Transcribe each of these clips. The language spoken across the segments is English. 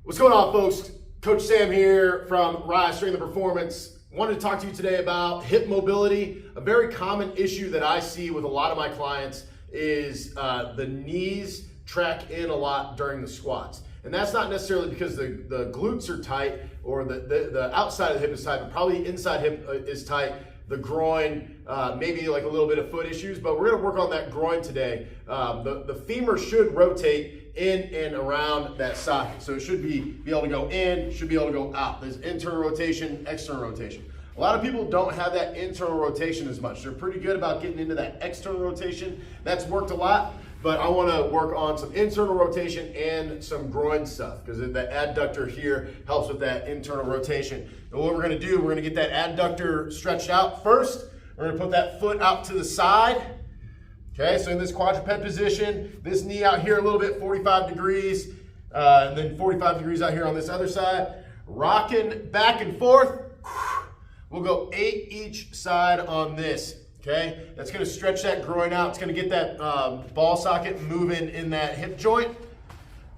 What's going on, folks? Coach Sam here from Rise Strength and Performance. Wanted to talk to you today about hip mobility. A very common issue that I see with a lot of my clients is the knees track in a lot during the squats. And that's not necessarily because the glutes are tight or the outside of the hip is tight, but probably the inside hip is tight. The groin, maybe like a little bit of foot issues, but we're gonna work on that groin today. The femur should rotate in and around that socket. So it should be able to go in, should be able to go out. There's internal rotation, external rotation. A lot of people don't have that internal rotation as much. They're pretty good about getting into that external rotation. That's worked a lot, but I wanna work on some internal rotation and some groin stuff because the adductor here helps with that internal rotation. And what we're gonna do, we're gonna get that adductor stretched out first. We're gonna put that foot out to the side. Okay, so in this quadruped position, this knee out here a little bit, 45 degrees, and then 45 degrees out here on this other side. Rocking back and forth. We'll go 8 each side on this, okay? That's gonna stretch that groin out. It's gonna get that ball socket moving in that hip joint.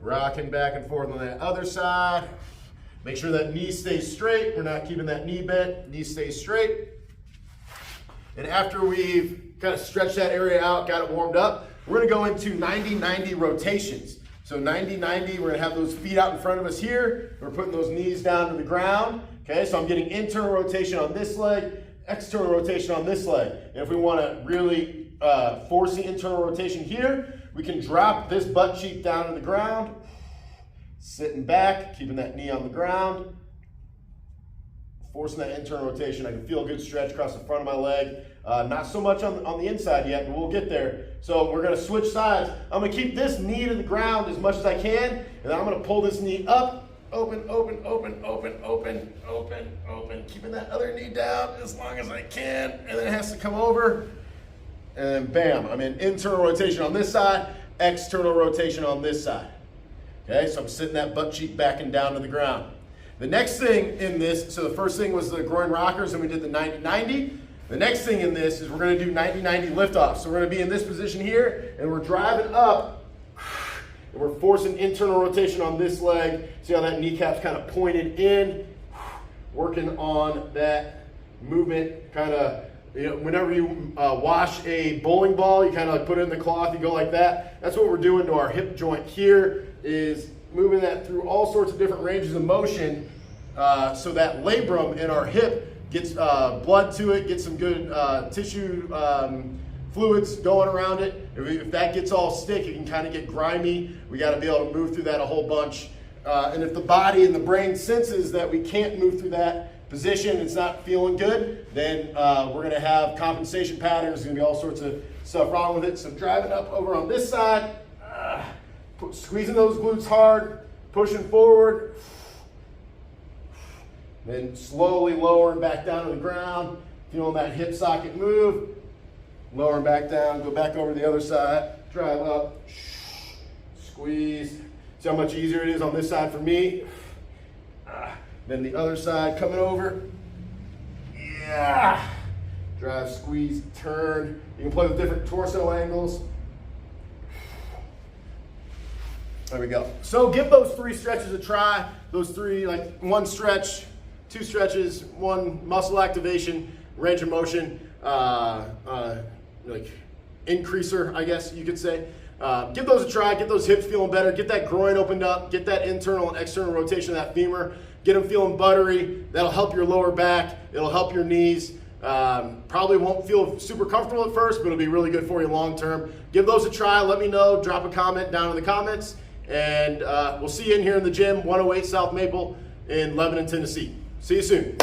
Rocking back and forth on that other side. Make sure that knee stays straight. We're not keeping that knee bent. Knee stays straight. And after we've kind of stretched that area out, got it warmed up, we're gonna go into 90-90 rotations. So 90-90, we're gonna have those feet out in front of us here. We're putting those knees down to the ground. Okay, so I'm getting internal rotation on this leg, external rotation on this leg. And if we wanna really force the internal rotation here, we can drop this butt cheek down to the ground, sitting back, keeping that knee on the ground, forcing that internal rotation. I can feel a good stretch across the front of my leg. Not so much on the inside yet, but we'll get there. So we're gonna switch sides. I'm gonna keep this knee to the ground as much as I can, and then I'm gonna pull this knee up, open, open, open, open, open, open, open, keeping that other knee down as long as I can, and then it has to come over, and then bam, I'm in internal rotation on this side, external rotation on this side. Okay, so I'm sitting that butt cheek back and down to the ground. The next thing in this, so the first thing was the groin rockers and we did the 90-90. The next thing in this is we're gonna do 90-90 liftoffs. So we're gonna be in this position here and we're driving up and we're forcing internal rotation on this leg. See how that kneecap's kind of pointed in, working on that movement, kind of, you know, whenever you wash a bowling ball, you kind of like put it in the cloth, you go like that. That's what we're doing to our hip joint here, is moving that through all sorts of different ranges of motion so that labrum in our hip gets blood to it, gets some good tissue fluids going around it. If that gets all stick, it can kind of get grimy. We got to be able to move through that a whole bunch. And if the body and the brain senses that we can't move through that position, it's not feeling good, then we're going to have compensation patterns. There's going to be all sorts of stuff wrong with it. So driving up over on this side, squeezing those glutes hard, pushing forward, then slowly lowering back down to the ground, feeling that hip socket move, lowering back down, go back over to the other side, drive up, squeeze. See how much easier it is on this side for me? Then the other side coming over, yeah, drive, squeeze, turn. You can play with different torso angles. There we go. So give those 3 stretches a try. Those 3, like 1 stretch, 2 stretches, 1 muscle activation, range of motion, like increaser, I guess you could say. Give those a try, get those hips feeling better, get that groin opened up, get that internal and external rotation of that femur, get them feeling buttery. That'll help your lower back, it'll help your knees. Probably won't feel super comfortable at first, but it'll be really good for you long term. Give those a try, let me know, drop a comment down in the comments, and we'll see you in here in the gym, 108 South Maple in Lebanon, Tennessee. See you soon.